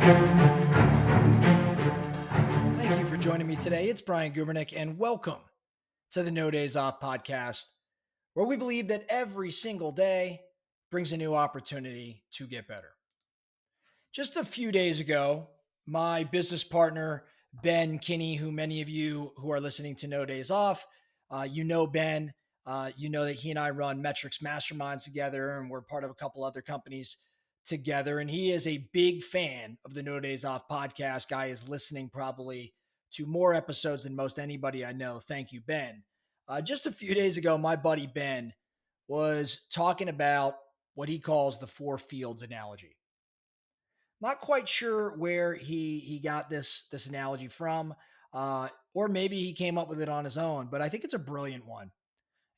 Thank you for joining me today. It's Brian Gubernick, and welcome to the No Days Off podcast, where we believe that every single day brings a new opportunity to get better. Just a few days ago, my business partner, Ben Kinney, who many of you who are listening to No Days Off, you know Ben, you know that he and I run Metrics Masterminds together, and we're part of a couple other companies together. And he is a big fan of the No Days Off podcast. Guy is listening probably to more episodes than most anybody I know. Thank you, Ben. Just a few days ago, my buddy Ben was talking about what he calls the four fields analogy. Not quite sure where he got this analogy from, or maybe he came up with it on his own. But I think it's a brilliant one,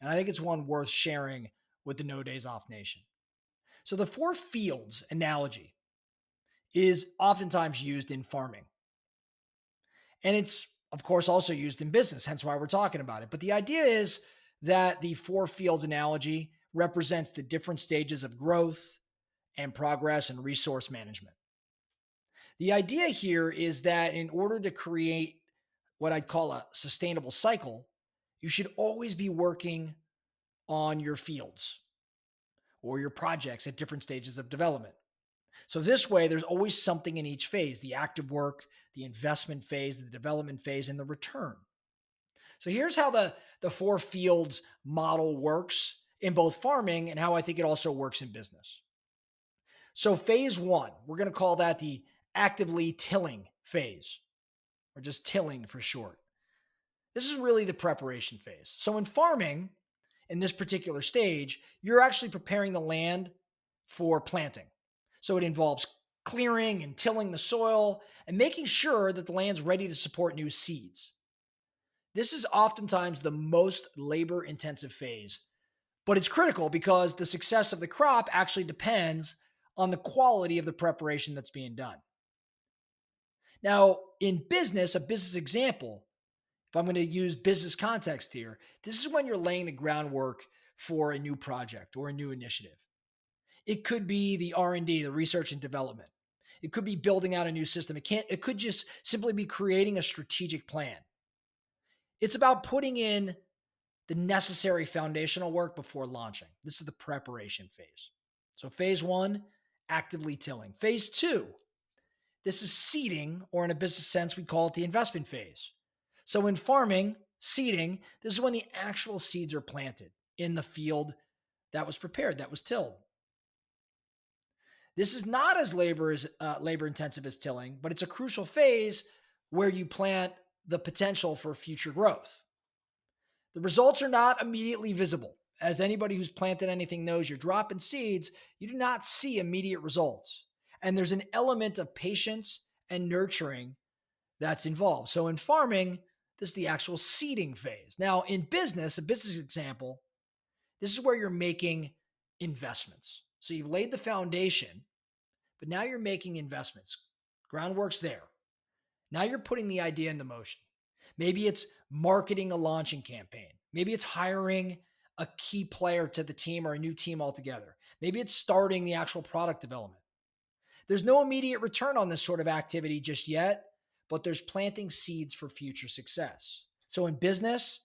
and I think it's one worth sharing with the No Days Off Nation. So the four fields analogy is oftentimes used in farming, and it's of course also used in business. Hence why we're talking about it. But the idea is that the four fields analogy represents the different stages of growth and progress and resource management. The idea here is that in order to create what I'd call a sustainable cycle, you should always be working on your fields or your projects at different stages of development. So this way, there's always something in each phase: the active work, the investment phase, the development phase, and the return. So here's how the four fields model works in both farming and how I think it also works in business. So phase one, we're going to call that the actively tilling phase, or just tilling for short. This is really the preparation phase. So in farming, in this particular stage, you're actually preparing the land for planting. So it involves clearing and tilling the soil and making sure that the land's ready to support new seeds. This is oftentimes the most labor intensive phase, but it's critical because the success of the crop actually depends on the quality of the preparation that's being done. Now, in business, a business example, if I'm going to use business context here, this is when you're laying the groundwork for a new project or a new initiative. It could be the R&D, the research and development. It could be building out a new system. It could just simply be creating a strategic plan. It's about putting in the necessary foundational work before launching. This is the preparation phase. So phase one, actively tilling. Phase two, this is seeding, or in a business sense, we call it the investment phase. So in farming, seeding, this is when the actual seeds are planted in the field that was prepared, that was tilled. This is not as labor intensive as tilling, but it's a crucial phase where you plant the potential for future growth. The results are not immediately visible. As anybody who's planted anything knows, you're dropping seeds, you do not see immediate results. And there's an element of patience and nurturing that's involved. So in farming, this is the actual seeding phase. Now, in business, a business example, this is where you're making investments. So you've laid the foundation, but now you're making investments. Groundwork's there. Now you're putting the idea into motion. Maybe it's marketing a launching campaign. Maybe it's hiring a key player to the team or a new team altogether. Maybe it's starting the actual product development. There's no immediate return on this sort of activity just yet, but there's planting seeds for future success. So in business,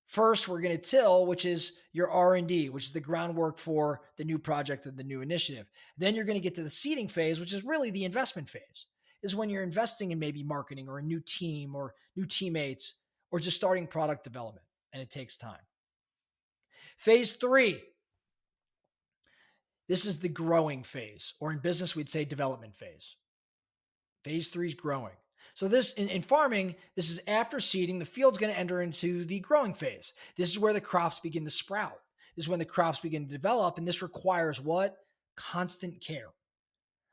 first we're going to till, which is your R&D, which is the groundwork for the new project or the new initiative. Then you're going to get to the seeding phase, which is really the investment phase. Is when you're investing in maybe marketing or a new team or new teammates or just starting product development, and it takes time. Phase three, this is the growing phase, or in business, we'd say development phase. Phase three is growing. So this in farming, this is after seeding, the field's going to enter into the growing phase. This is where the crops begin to sprout. This is when the crops begin to develop, and this requires what? Constant care.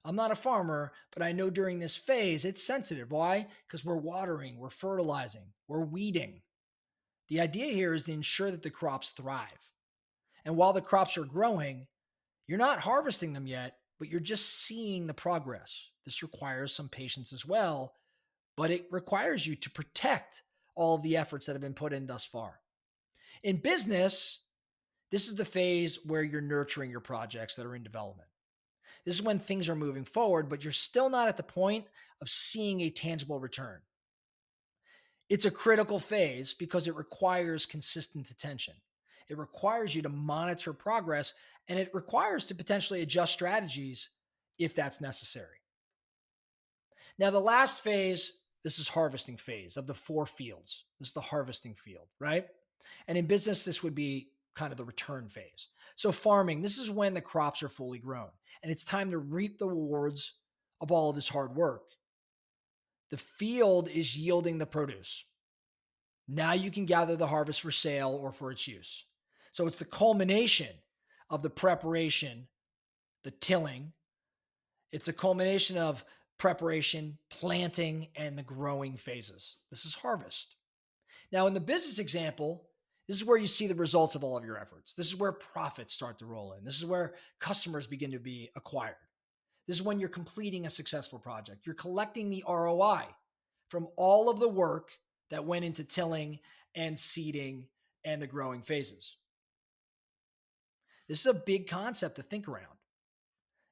I'm not a farmer, but I know during this phase, it's sensitive. Why? Because we're watering, we're fertilizing, we're weeding. The idea here is to ensure that the crops thrive. And while the crops are growing, you're not harvesting them yet, but you're just seeing the progress. This requires some patience as well, but it requires you to protect all of the efforts that have been put in thus far. In business, this is the phase where you're nurturing your projects that are in development. This is when things are moving forward, but you're still not at the point of seeing a tangible return. It's a critical phase because it requires consistent attention. It requires you to monitor progress, and it requires to potentially adjust strategies if that's necessary. Now, the last phase, this is harvesting phase of the four fields. This is the harvesting field, right? And in business, this would be kind of the return phase. So farming, this is when the crops are fully grown and it's time to reap the rewards of all of this hard work. The field is yielding the produce. Now you can gather the harvest for sale or for its use. So it's the culmination of the preparation, the tilling. It's a culmination of preparation, planting, and the growing phases. This is harvest. Now, in the business example, this is where you see the results of all of your efforts. This is where profits start to roll in. This is where customers begin to be acquired. This is when you're completing a successful project. You're collecting the ROI from all of the work that went into tilling and seeding and the growing phases. This is a big concept to think around.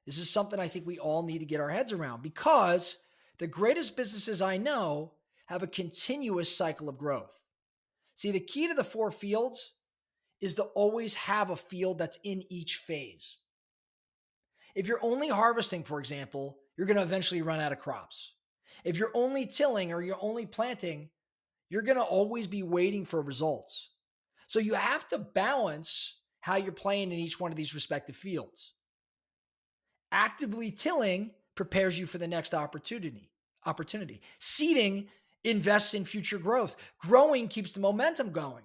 This is something I think we all need to get our heads around because the greatest businesses I know have a continuous cycle of growth. See, the key to the four fields is to always have a field that's in each phase. If you're only harvesting, for example, you're going to eventually run out of crops. If you're only tilling or you're only planting, you're going to always be waiting for results. So you have to balance how you're playing in each one of these respective fields. Actively tilling prepares you for the next opportunity. Seeding invests in future growth. Growing keeps the momentum going.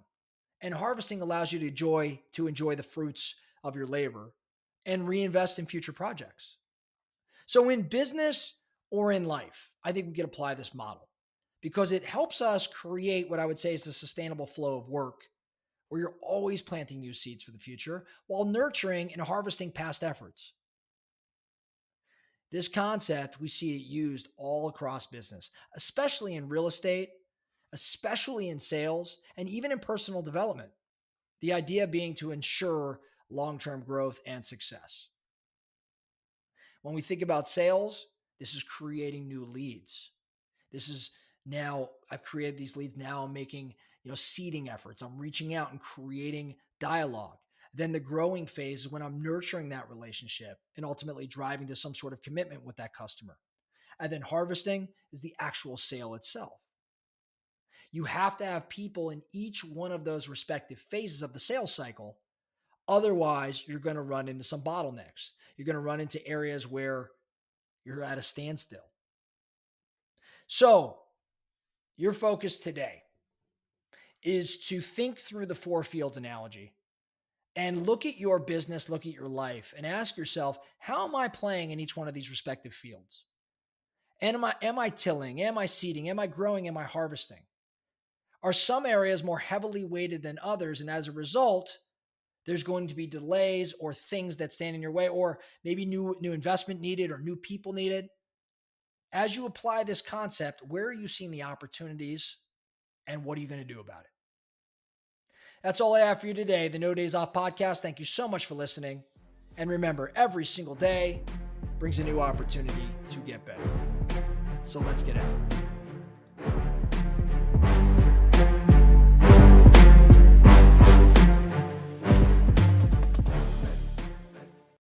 And harvesting allows you to enjoy the fruits of your labor and reinvest in future projects. So in business or in life, I think we can apply this model because it helps us create what I would say is a sustainable flow of work where you're always planting new seeds for the future while nurturing and harvesting past efforts. This concept, we see it used all across business, especially in real estate, especially in sales, and even in personal development. The idea being to ensure long-term growth and success. When we think about sales, this is creating new leads. This is now, I've created these leads. Now I'm making, seeding efforts. I'm reaching out and creating dialogue. Then the growing phase is when I'm nurturing that relationship and ultimately driving to some sort of commitment with that customer. And then harvesting is the actual sale itself. You have to have people in each one of those respective phases of the sales cycle. Otherwise, you're going to run into some bottlenecks. You're going to run into areas where you're at a standstill. So your focus today is to think through the four fields analogy and look at your business, look at your life, and ask yourself, how am I playing in each one of these respective fields? And am I tilling? Am I seeding? Am I growing? Am I harvesting? Are some areas more heavily weighted than others? And as a result, there's going to be delays or things that stand in your way, or maybe new investment needed or new people needed. As you apply this concept, where are you seeing the opportunities and what are you going to do about it? That's all I have for you today. The No Days Off podcast. Thank you so much for listening. And remember, every single day brings a new opportunity to get better. So let's get after it.